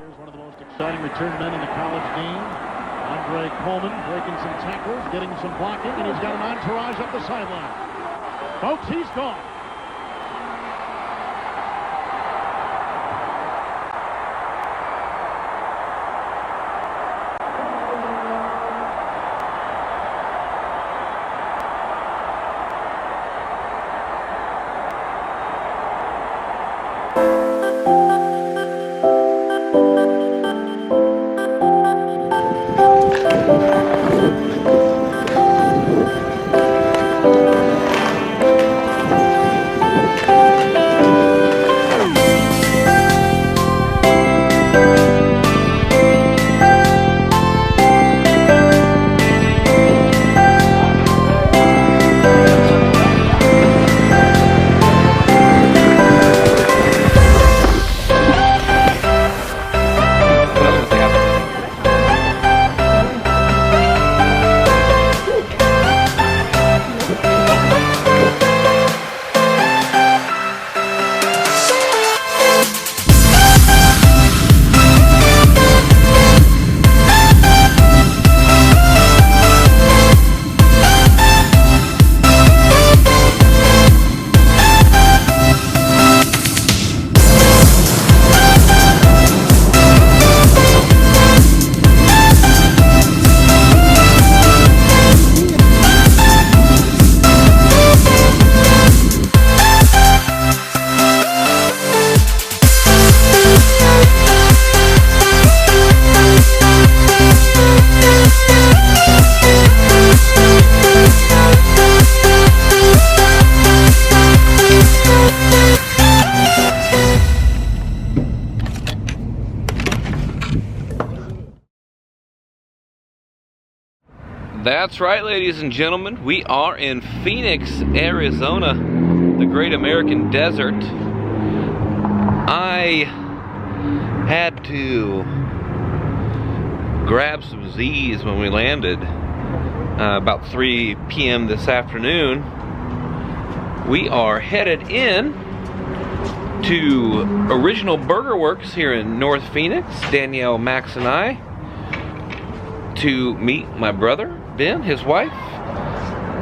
Here's one of the most exciting return men in the college game. Andre Coleman breaking some tackles, getting some blocking, and he's got an entourage up the sideline. Folks, he's gone. That's right, ladies and gentlemen. We are in Phoenix, Arizona, the great American desert. I had to grab some Z's when we landed about 3 p.m. this afternoon. We are headed in to Original Burger Works here in North Phoenix, Danielle, Max, and I, to meet my brother, Ben, his wife,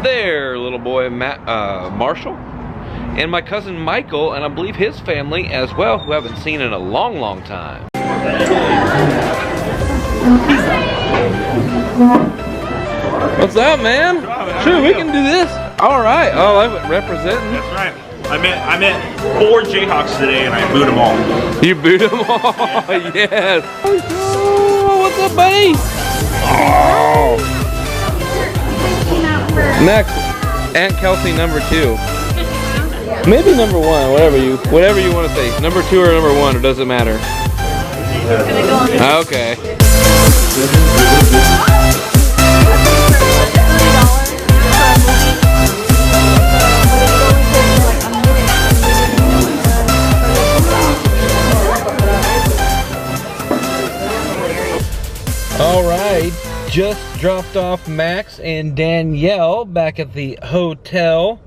their little boy, Marshall, and my cousin Michael, and I believe his family as well, who I haven't seen in a long, long time. What's up, man? Sure, we can do this. All right. Oh, I was representing. That's right. I met 4 Jayhawks today, and I booed them all. You booed them all? Yes. Oh, what's up, buddy? Oh. Next, Aunt Kelsey number 2. Maybe number 1, whatever you want to say. Number 2 or number 1, it doesn't matter. Okay. All right, just dropped off Max and Danielle back at the hotel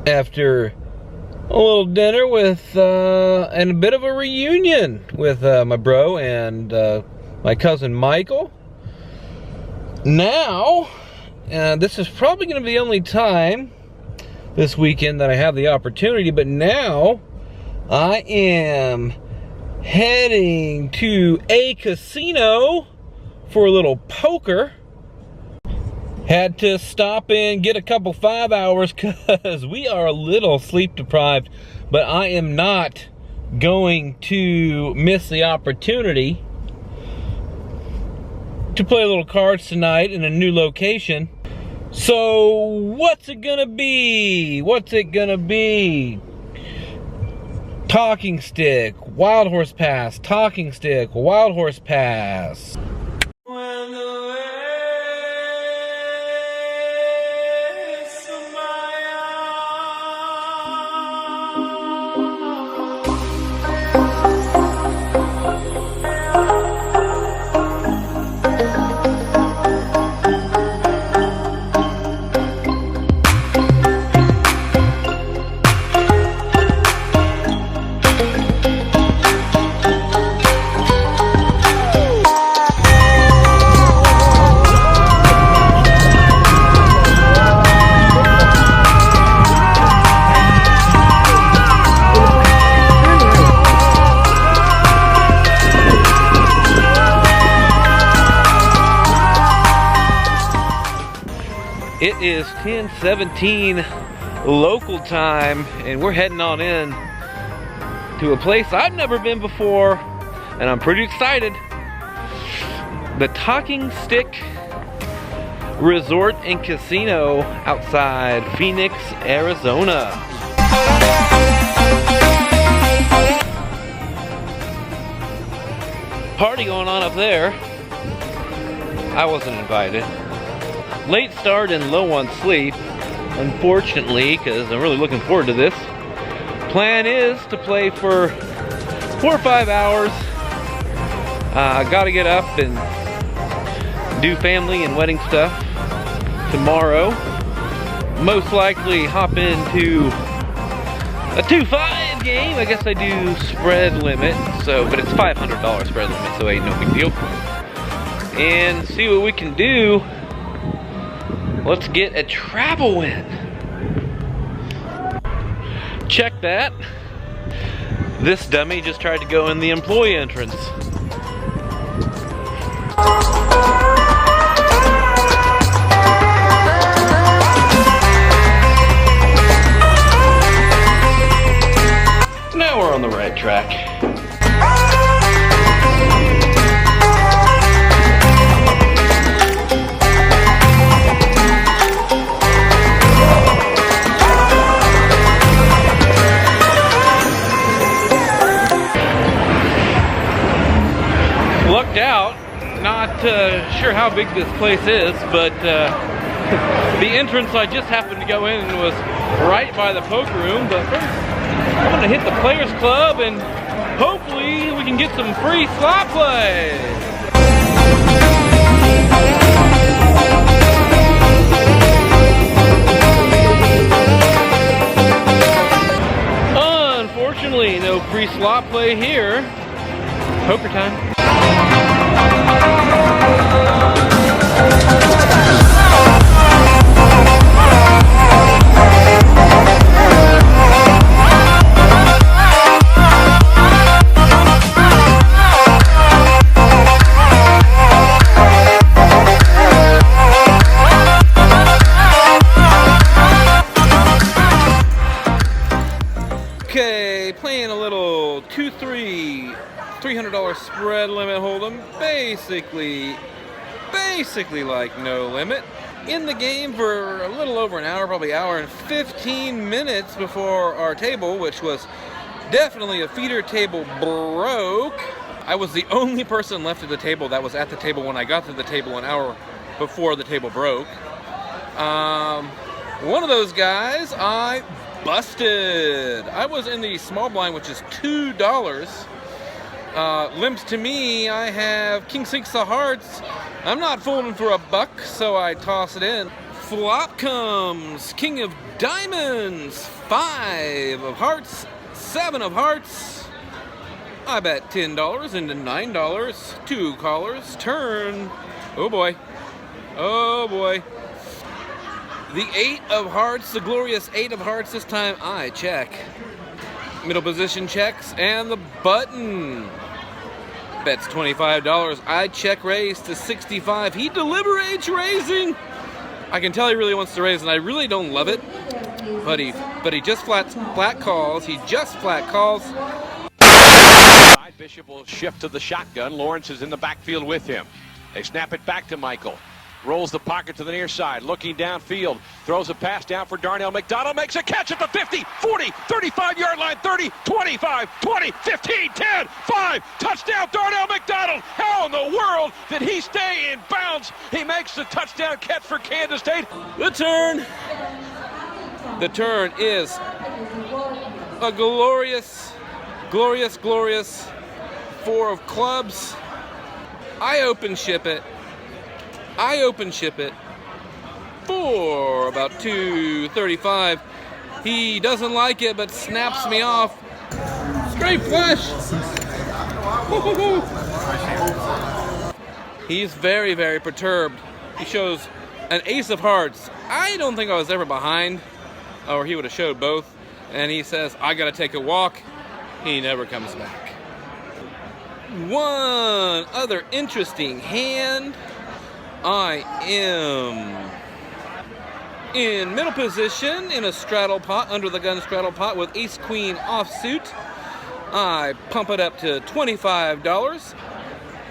after a little dinner with and a bit of a reunion with my bro and my cousin Michael. Now, this is probably going to be the only time this weekend that I have the opportunity, but now I am heading to a casino for a little poker. Had to stop and get a couple 5 hours because we are a little sleep deprived, but I am not going to miss the opportunity to play a little cards tonight in a new location. So what's it gonna be? What's it gonna be? Talking stick, wild horse pass, talking stick, wild horse pass. It is 10:17 local time, and we're heading on in to a place I've never been before, and I'm pretty excited. The Talking Stick Resort and Casino outside Phoenix, Arizona. Party going on up there. I wasn't invited. Late start and low on sleep, unfortunately, because I'm really looking forward to this. Plan is to play for 4 or 5 hours. Gotta get up and do family and wedding stuff tomorrow. Most likely hop into a 2-5 game. I guess I do spread limit, but it's $500 spread limit, so ain't no big deal. And see what we can do. Let's get a travel win. Check that. This dummy just tried to go in the employee entrance. Now we're on the right track. Lucked out. Not sure how big this place is, but the entrance I just happened to go in was right by the poker room. But first, I'm gonna hit the Players Club and hopefully we can get some free slot play. Unfortunately, no free slot play here. Poker time. Okay, playing a little 2-3 $300 spread limit hold'em, basically like no limit. In the game for a little over an hour, probably hour and 15 minutes before our table, which was definitely a feeder table, broke. I was the only person left at the table that was at the table when I got to the table an hour before the table broke. One of those guys I busted. I was in the small blind, which is $2. Limps to me, I have King 6 of hearts. I'm not folding for a buck, so I toss it in. Flop comes King of diamonds, 5 of hearts, 7 of hearts. I bet $10 into $9, 2 callers, turn. Oh boy, oh boy. The 8 of hearts, the glorious 8 of hearts, this time I check. Middle position checks, and the button bets $25. I check raise to 65. He deliberates raising. I can tell he really wants to raise, and I really don't love it. But he just flat calls. He just flat calls. Bishop will shift to the shotgun. Lawrence is in the backfield with him. They snap it back to Michael. Rolls the pocket to the near side, looking downfield, throws a pass down for Darnell McDonald, makes a catch at the 50, 40, 35-yard line, 30, 25, 20, 15, 10, 5, touchdown Darnell McDonald. How in the world did he stay in bounds? He makes the touchdown catch for Kansas State. The turn is a glorious 4 of clubs. I open ship it for about $235. He doesn't like it, but snaps me off. Straight flush. He's very, very perturbed. He shows an ace of hearts. I don't think I was ever behind, or he would have showed both. And he says, I gotta take a walk. He never comes back. One other interesting hand. I am In middle position, in a straddle pot, under the gun straddle pot with ace-queen offsuit, I pump it up to $25.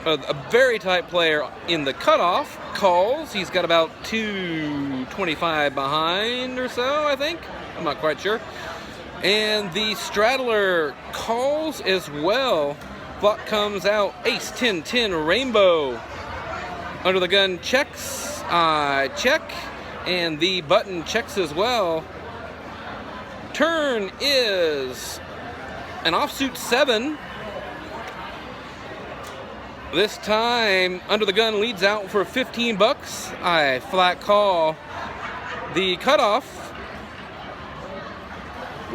A very tight player in the cutoff calls. He's got about 225 behind or so, I think. I'm not quite sure. And the straddler calls as well. Flop comes out ace 10-10 rainbow. Under the gun checks. I check. And the button checks as well. Turn is an offsuit 7. This time, under the gun leads out for 15 bucks. I flat call. The cutoff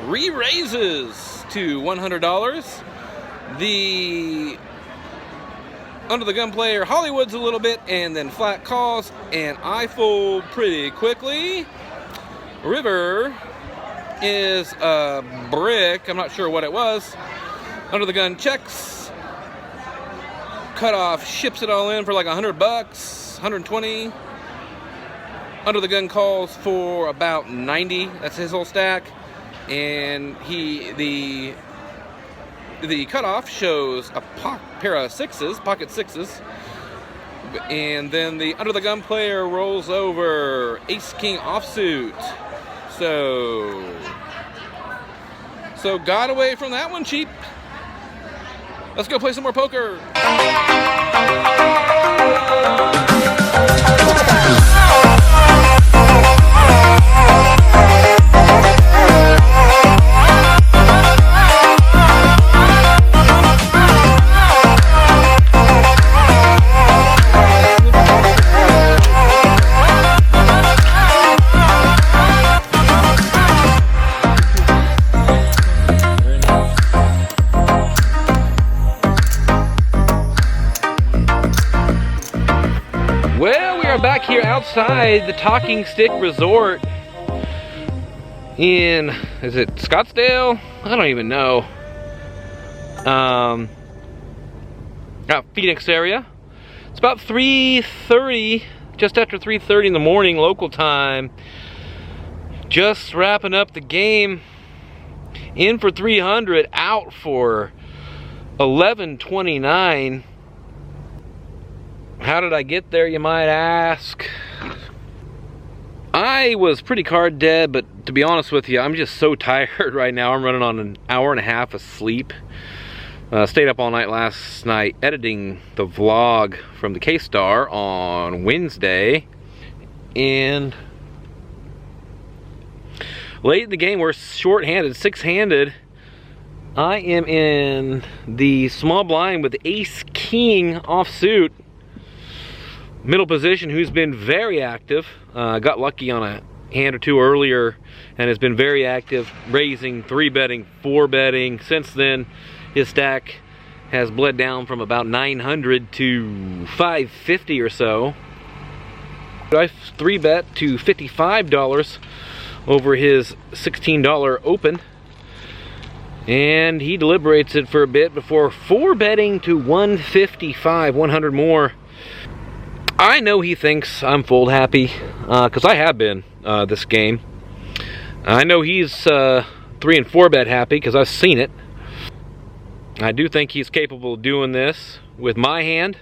re-raises to $100. The under the gun player Hollywoods a little bit and then flat calls, and I fold pretty quickly. River is a brick. I'm not sure what it was. Under the gun checks. Cutoff ships it all in for like 100 bucks, 120. Under the gun calls for about 90. That's his whole stack. And the cutoff shows a pair of sixes, pocket sixes. And then the under the gun player rolls over ace king offsuit. So got away from that one cheap. Let's go play some more poker. Back here outside the Talking Stick Resort in, is it Scottsdale? I don't even know. Out Phoenix area. It's about 3:30, just after 3:30 in the morning local time. Just wrapping up the game. In for 300, out for 1129. How did I get there, you might ask? I was pretty card dead, but to be honest with you, I'm just so tired right now. I'm running on an hour and a half of sleep. Stayed up all night last night editing the vlog from the K-Star on Wednesday. And late in the game, we're short-handed, six-handed. I am in the small blind with ace-king offsuit. Middle position, who's been very active. Got lucky on a hand or two earlier and has been very active, raising, 3-betting, 4-betting. Since then, his stack has bled down from about 900 to 550 or so. I 3-bet to $55 over his $16 open. And he deliberates it for a bit before 4-betting to 155, 100 more. I know he thinks I'm fold happy, because I have been this game. I know he's 3 and 4-bet happy, because I've seen it. I do think he's capable of doing this with my hand,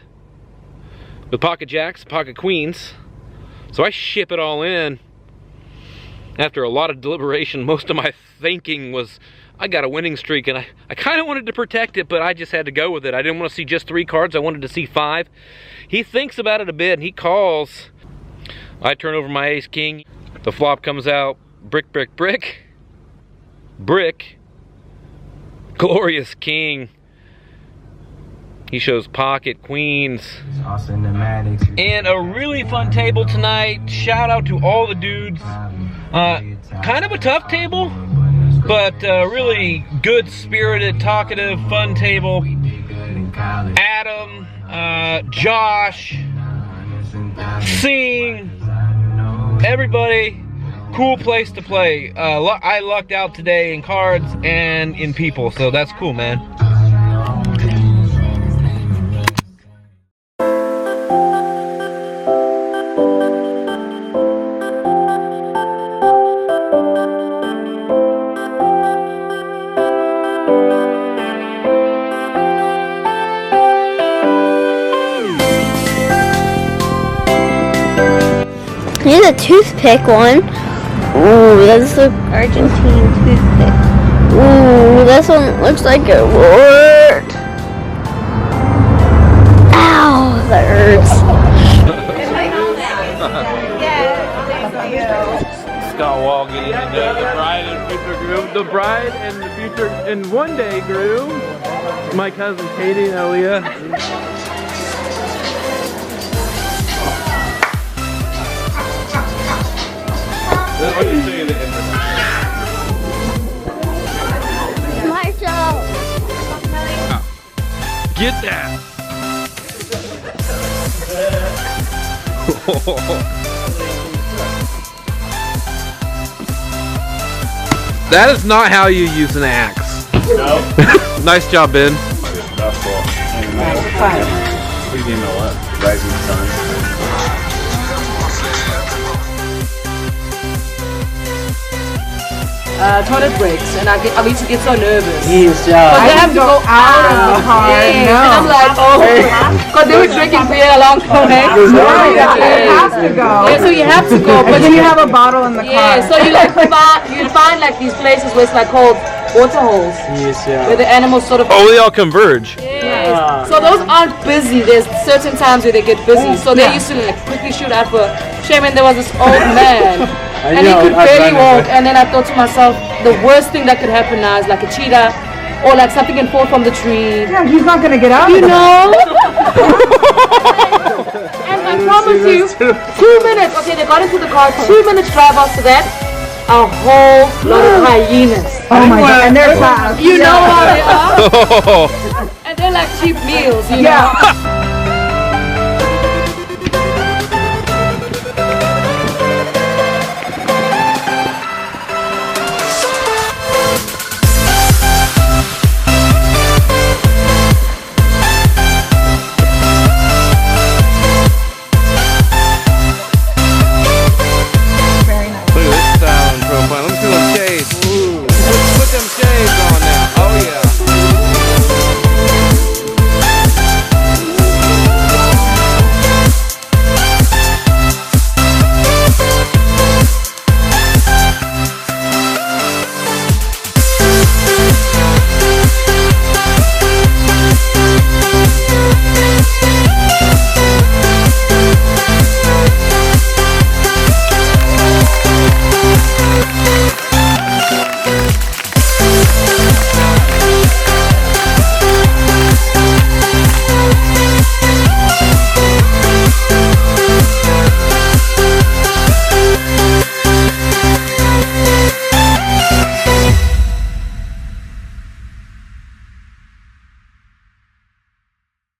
with pocket jacks, pocket queens. So I ship it all in. After a lot of deliberation, most of my thinking was, I got a winning streak, and I kind of wanted to protect it, but I just had to go with it. I didn't want to see just 3 cards. I wanted to see 5. He thinks about it a bit, and he calls. I turn over my ace-king. The flop comes out. Brick, brick, brick. Brick. Glorious king. He shows pocket queens. And a really fun table tonight. Shout out to all the dudes. Kind of a tough table, but really good spirited, talkative, fun table. Adam, Josh, Sing, everybody, cool place to play. I lucked out today in cards and in people, so that's cool, man. a toothpick one. Ooh, that's the Argentine toothpick. Ooh, this one looks like it worked. Ow, that hurts. Scott Wall getting into the bride and future groom. The bride and the future and one day groom. My cousin Katie and Elia. Marshall. Get that. That is not how you use an axe. No. Nice job, Ben. That's cool. What do you know what? Rising Sun. Toilet breaks, and I used to get so nervous. Yes, But they have to go out of the car. Yes. And I'm like, oh, because they were drinking beer along the way. You have to go. Yeah, so you have to go, but Then you have a bottle in the car. yeah, so you like you find like these places where it's like called water holes, Yes, where the animals sort of. Oh, they all converge. Yes. So those aren't busy. There's certain times where they get busy. So they used to like quickly shoot out for. Shaman, there was this old man. And he could barely walk, and then I thought to myself, the worst thing that could happen now is like a cheetah, or like something can fall from the tree. Yeah, he's not gonna get out. You know? And I promise you, 2 minutes, okay, they got into the car, 2 minutes drive after that, a whole lot of hyenas. Oh my god, and they're fast. You know how they are? And they're like cheap meals, you know?